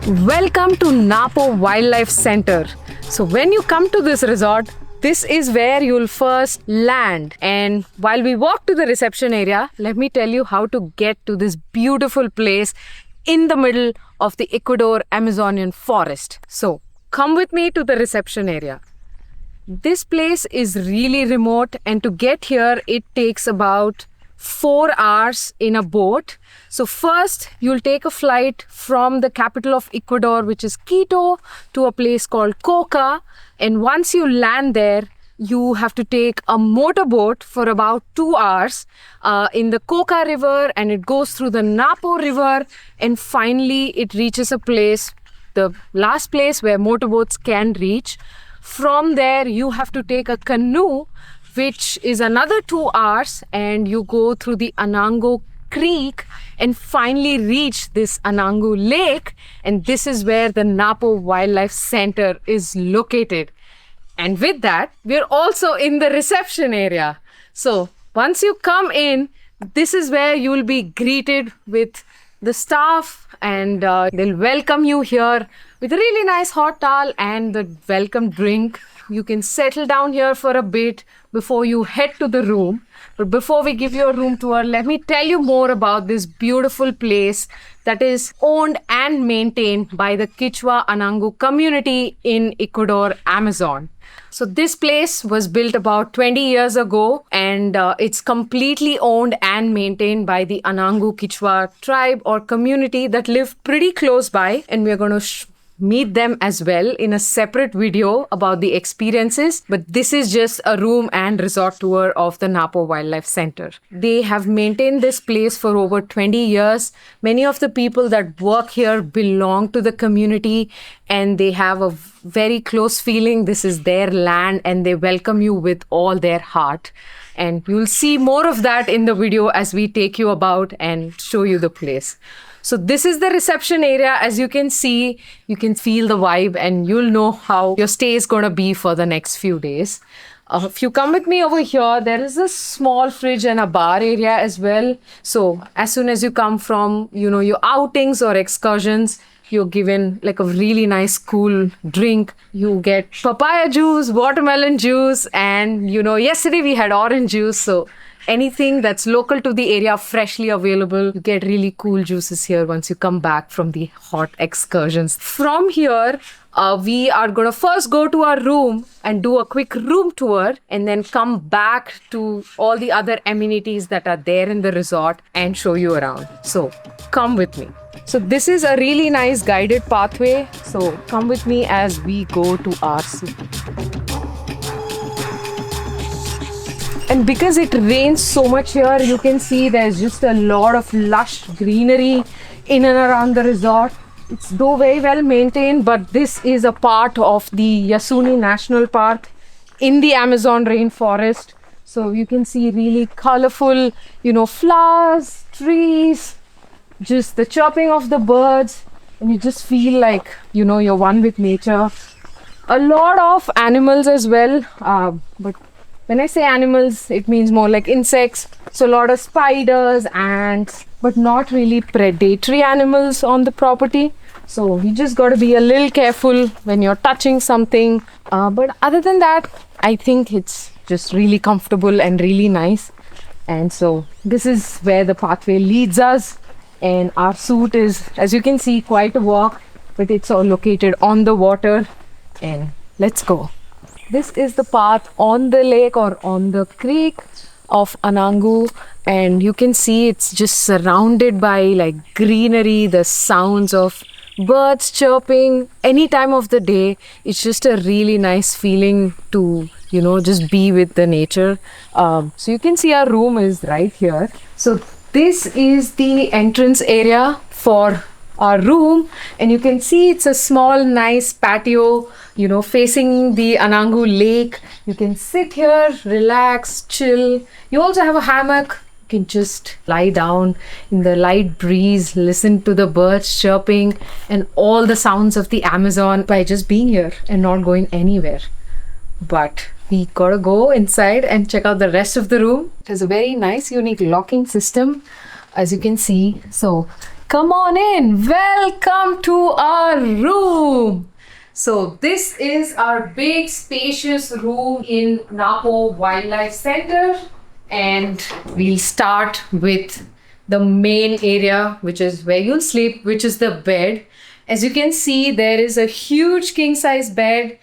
Welcome to Napo Wildlife Center. So when you come to this resort, this is where you'll first land. And while we walk to the reception area, let me tell you how to get to this beautiful place in the middle of the Ecuador Amazonian forest. So come with me to the reception area. This place is really remote, and to get here, it takes about 4 hours in a boat. So first, you'll take a flight from the capital of Ecuador, which is Quito, to a place called Coca. And once you land there, you have to take a motorboat for about 2 hours in the Coca River, and it goes through the Napo River, and finally it reaches a place, the last place where motorboats can reach. From there, you have to take a canoe, which is another 2 hours, and you go through the Anango Creek and finally reach this Anango Lake. And this is where the Napo Wildlife Center is located. And with that, we're also in the reception area. So once you come in, this is where you will be greeted with the staff, and they'll welcome you here with a really nice hot towel and the welcome drink. You can settle down here for a bit before you head to the room. But before we give you a room tour, let me tell you more about this beautiful place that is owned and maintained by the Kichwa Anangu community in Ecuador, Amazon. So this place was built about 20 years ago, and it's completely owned and maintained by the Anangu Kichwa tribe or community that live pretty close by. And we're going to meet them as well in a separate video about the experiences. But this is just a room and resort tour of the Napo Wildlife Center. They have maintained this place for over 20 years. Many of the people that work here belong to the community, and they have a very close feeling. This is their land, and they welcome you with all their heart. And you'll see more of that in the video as we take you about and show you the place. So this is the reception area. As you can see, you can feel the vibe, and you'll know how your stay is going to be for the next few days. If you come with me over here, there is a small fridge and a bar area as well. So as soon as you come from, your outings or excursions, you're given like a really nice cool drink. You get papaya juice, watermelon juice, and yesterday we had orange juice. So anything that's local to the area, freshly available. You get really cool juices here once you come back from the hot excursions. From here, we are going to first go to our room and do a quick room tour, and then come back to all the other amenities that are there in the resort and show you around. So come with me. So this is a really nice guided pathway. So come with me as we go to our suite. And because it rains so much here, you can see there's just a lot of lush greenery in and around the resort. It's though very well maintained, but this is a part of the Yasuni National Park in the Amazon rainforest. So you can see really colorful, flowers, trees, just the chirping of the birds, and you just feel like, you're one with nature. A lot of animals as well, but when I say animals, it means more like insects. So a lot of spiders, ants, but not really predatory animals on the property. So you just got to be a little careful when you're touching something. But other than that, I think it's just really comfortable and really nice. And so this is where the pathway leads us. And our suite is, as you can see, quite a walk, but it's all located on the water. And let's go. This is the path on the lake or on the creek of Anangu, and you can see it's just surrounded by like greenery, the sounds of birds chirping any time of the day. It's just a really nice feeling to, just be with the nature. So you can see our room is right here. So this is the entrance area for our room, and you can see it's a small nice patio, facing the Anangu Lake. You can sit here, relax, chill. You also have a hammock. You can just lie down in the light breeze, listen to the birds chirping and all the sounds of the Amazon by just being here and not going anywhere. But we gotta go inside and check out the rest of the room. It has a very nice, unique locking system, as you can see. So Come on in. Welcome to our room. So this is our big spacious room in Napo Wildlife Center, and we'll start with the main area, which is where you'll sleep, which is the bed. As you can see, there is a huge king size bed,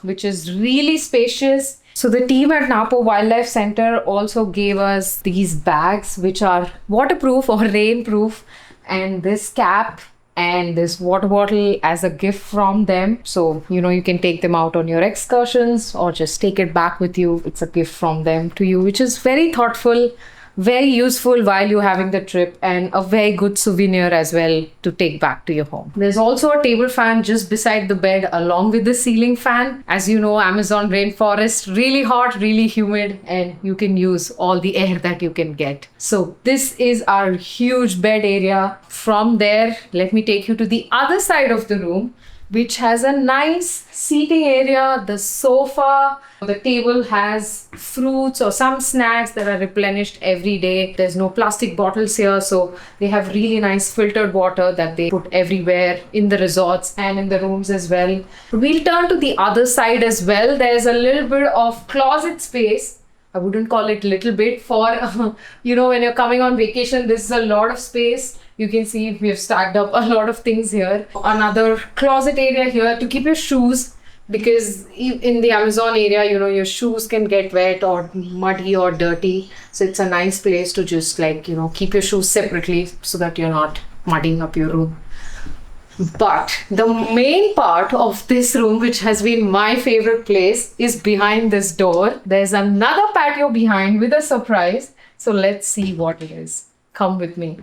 which is really spacious. So the team at Napo Wildlife Center also gave us these bags, which are waterproof or rainproof, and this cap and this water bottle as a gift from them. So, you can take them out on your excursions or just take it back with you. It's a gift from them to you, which is very thoughtful, very useful while you're having the trip, and a very good souvenir as well to take back to your home. There's also a table fan just beside the bed along with the ceiling fan. As you know, Amazon rainforest, really hot, really humid, and you can use all the air that you can get. So this is our huge bed area. From there, let me take you to the other side of the room, which has a nice seating area. The sofa, the table has fruits or some snacks that are replenished every day. There's no plastic bottles here, so they have really nice filtered water that they put everywhere in the resorts and in the rooms as well. We'll turn to the other side as well. There's a little bit of closet space. I wouldn't call it little bit for, when you're coming on vacation, this is a lot of space. You can see we've stacked up a lot of things here. Another closet area here to keep your shoes, because in the Amazon area, your shoes can get wet or muddy or dirty. So it's a nice place to just keep your shoes separately so that you're not muddying up your room. But the main part of this room, which has been my favorite place, is behind this door. There's another patio behind with a surprise. So let's see what it is. Come with me.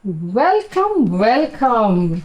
Welcome, welcome.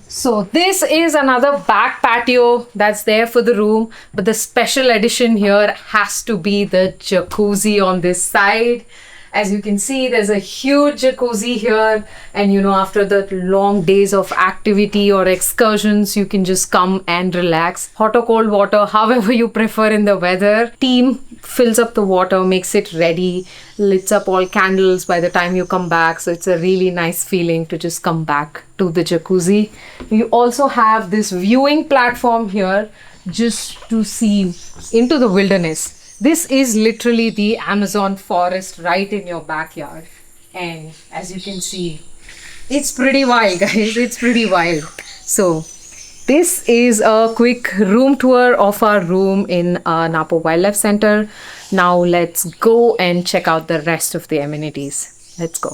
So this is another back patio that's there for the room, but the special addition here has to be the jacuzzi on this side. As you can see, there's a huge jacuzzi here, and after the long days of activity or excursions, you can just come and relax. Hot or cold water, however you prefer in the weather. Team fills up the water, makes it ready, lights up all candles by the time you come back. So it's a really nice feeling to just come back to the jacuzzi. You also have this viewing platform here just to see into the wilderness. This is literally the Amazon forest right in your backyard. And as you can see, it's pretty wild, guys. It's pretty wild. So this is a quick room tour of our room in Napo Wildlife Center. Now let's go and check out the rest of the amenities. Let's go.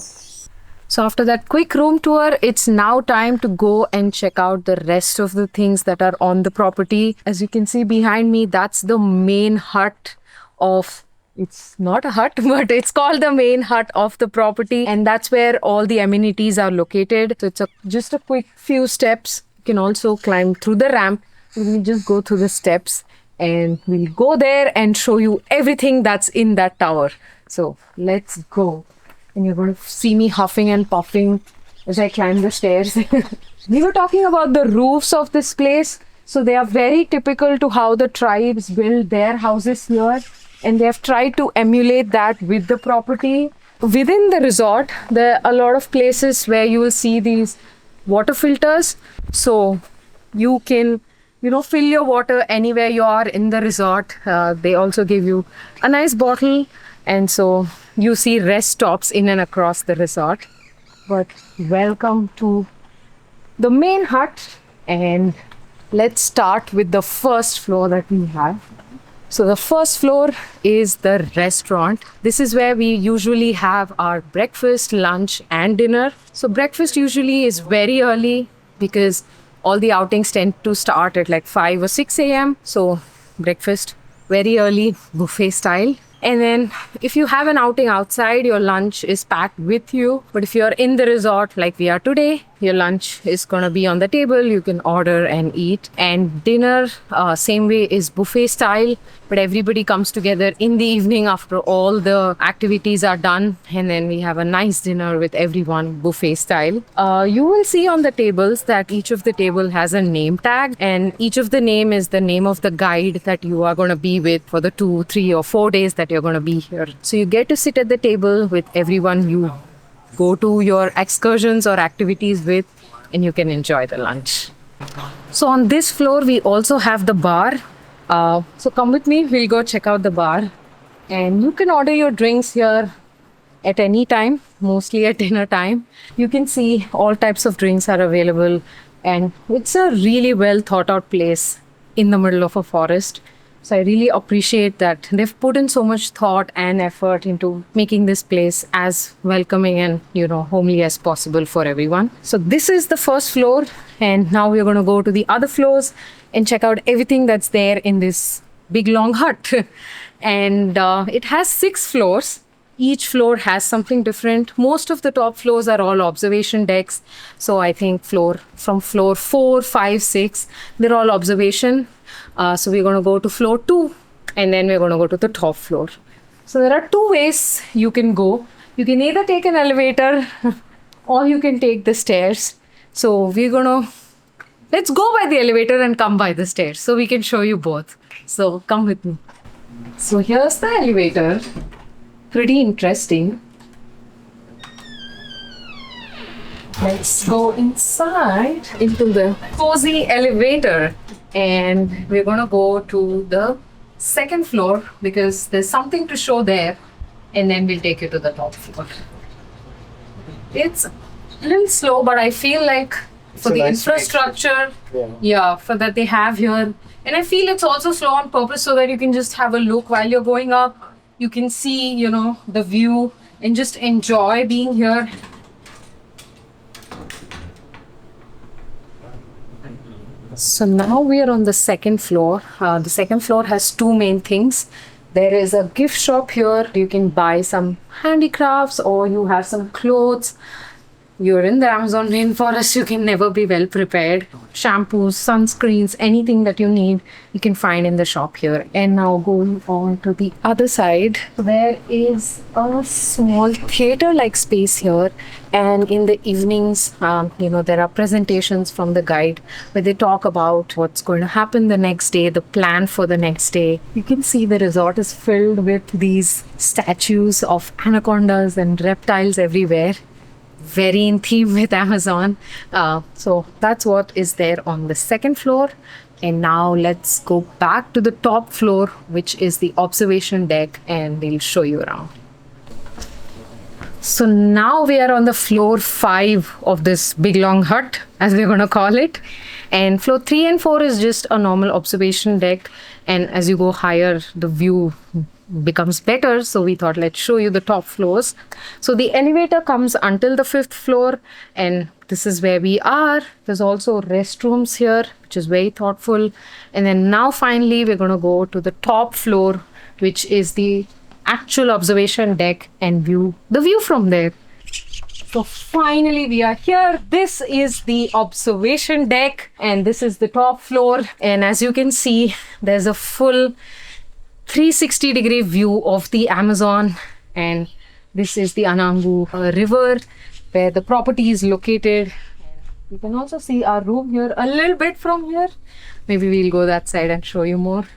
So after that quick room tour, it's now time to go and check out the rest of the things that are on the property. As you can see behind me, that's the main hut of, it's not a hut, but it's called the main hut of the property, and that's where all the amenities are located. So it's just a quick few steps. You can also climb through the ramp. We'll just go through the steps and we'll go there and show you everything that's in that tower. So let's go. And you're going to see me huffing and puffing as I climb the stairs. We were talking about the roofs of this place. So they are very typical to how the tribes build their houses here, and they have tried to emulate that with the property. Within the resort, there are a lot of places where you will see these water filters. So you can, fill your water anywhere you are in the resort. They also give you a nice bottle. And so you see rest stops in and across the resort. But welcome to the main hut, and let's start with the first floor that we have. So the first floor is the restaurant. This is where we usually have our breakfast, lunch and dinner. So breakfast usually is very early because all the outings tend to start at 5 or 6 a.m. So breakfast very early, buffet style. And then if you have an outing outside, your lunch is packed with you. But if you're in the resort like we are today, your lunch is going to be on the table. You can order and eat. And dinner, same way, is buffet style. But everybody comes together in the evening after all the activities are done. And then we have a nice dinner with everyone, buffet style. You will see on the tables that each of the table has a name tag. And each of the name is the name of the guide that you are going to be with for the 2, 3 or 4 days that you're going to be here. So you get to sit at the table with everyone you go to your excursions or activities with, and you can enjoy the lunch. So on this floor, we also have the bar. So come with me, we'll go check out the bar. And you can order your drinks here at any time, mostly at dinner time. You can see all types of drinks are available, and it's a really well thought out place in the middle of a forest. So I really appreciate that they've put in so much thought and effort into making this place as welcoming and, homely as possible for everyone. So this is the first floor, and now we're going to go to the other floors and check out everything that's there in this big long hut. And it has 6 floors. Each floor has something different. Most of the top floors are all observation decks. So I think from floor 4, 5, 6, they're all observation. So we're going to go to floor 2, and then we're going to go to the top floor. So there are 2 ways you can go. You can either take an elevator or you can take the stairs. So let's go by the elevator and come by the stairs so we can show you both. So come with me. So here's the elevator. Pretty interesting. Let's go inside into the cozy elevator, and we're going to go to the second floor because there's something to show there, and then we'll take you to the top floor. It's a little slow, but I feel like for the infrastructure, for that they have here, and I feel it's also slow on purpose so that you can just have a look while you're going up. You can see, the view and just enjoy being here. So now we are on the second floor. The second floor has 2 main things. There is a gift shop here. You can buy some handicrafts or you have some clothes. You're in the Amazon rainforest, you can never be well prepared. Shampoos, sunscreens, anything that you need, you can find in the shop here. And now going on to the other side, there is a small theater-like space here. And in the evenings, there are presentations from the guide where they talk about what's going to happen the next day, the plan for the next day. You can see the resort is filled with these statues of anacondas and reptiles everywhere. Very in theme with Amazon. So that's what is there on the second floor. And now let's go back to the top floor, which is the observation deck, and we'll show you around. So now we are on the floor 5 of this big long hut, as we're going to call it. And floor 3 and 4 is just a normal observation deck. And as you go higher, the view becomes better, so we thought let's show you the top floors. So the elevator comes until the 5th floor, and this is where we are. There's also restrooms here, which is very thoughtful. And then now finally we're going to go to the top floor, which is the actual observation deck, and the view from there. So finally we are here. This is the observation deck, and this is the top floor. And as you can see, there's a full 360-degree view of the Amazon, and this is the Anangu river where the property is located. You can also see our room here a little bit from here. Maybe we'll go that side and show you more.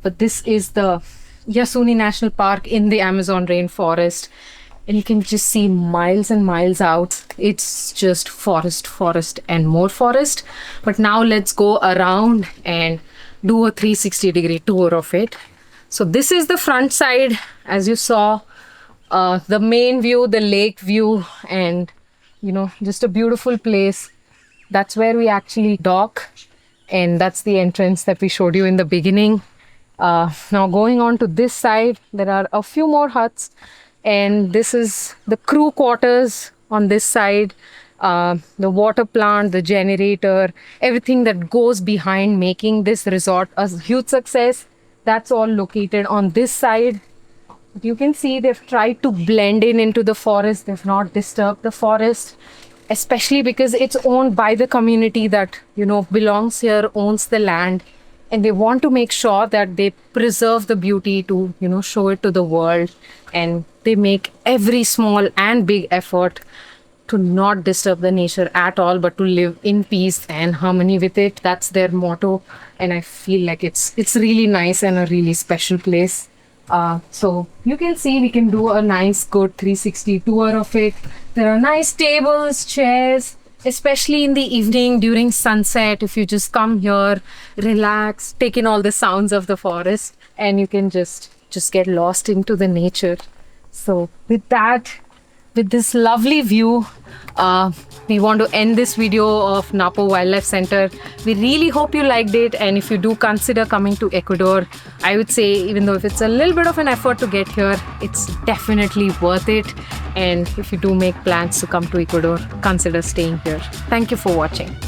But this is the Yasuni National Park in the Amazon rainforest, and you can just see miles and miles out. It's just forest and more forest. But now let's go around and do a 360-degree tour of it. So this is the front side, as you saw, the main view, the lake view, and just a beautiful place. That's where we actually dock, and that's the entrance that we showed you in the beginning. Now going on to this side, there are a few more huts, and this is the crew quarters on this side. The water plant, the generator, everything that goes behind making this resort a huge success. That's all located on this side. But you can see they've tried to blend into the forest. They've not disturbed the forest, especially because it's owned by the community that, belongs here, owns the land. And they want to make sure that they preserve the beauty to, show it to the world. And they make every small and big effort to not disturb the nature at all, but to live in peace and harmony with it. That's their motto, and I feel like it's really nice and a really special place. So you can see we can do a nice good 360 tour of it. There are nice tables, chairs, especially in the evening during sunset. If you just come here, relax, take in all the sounds of the forest, and you can just get lost into the nature. So with that, with this lovely view, we want to end this video of Napo Wildlife Center. We really hope you liked it, and if you do consider coming to Ecuador, I would say, even though if it's a little bit of an effort to get here, it's definitely worth it. And if you do make plans to come to Ecuador, consider staying here. Thank you for watching.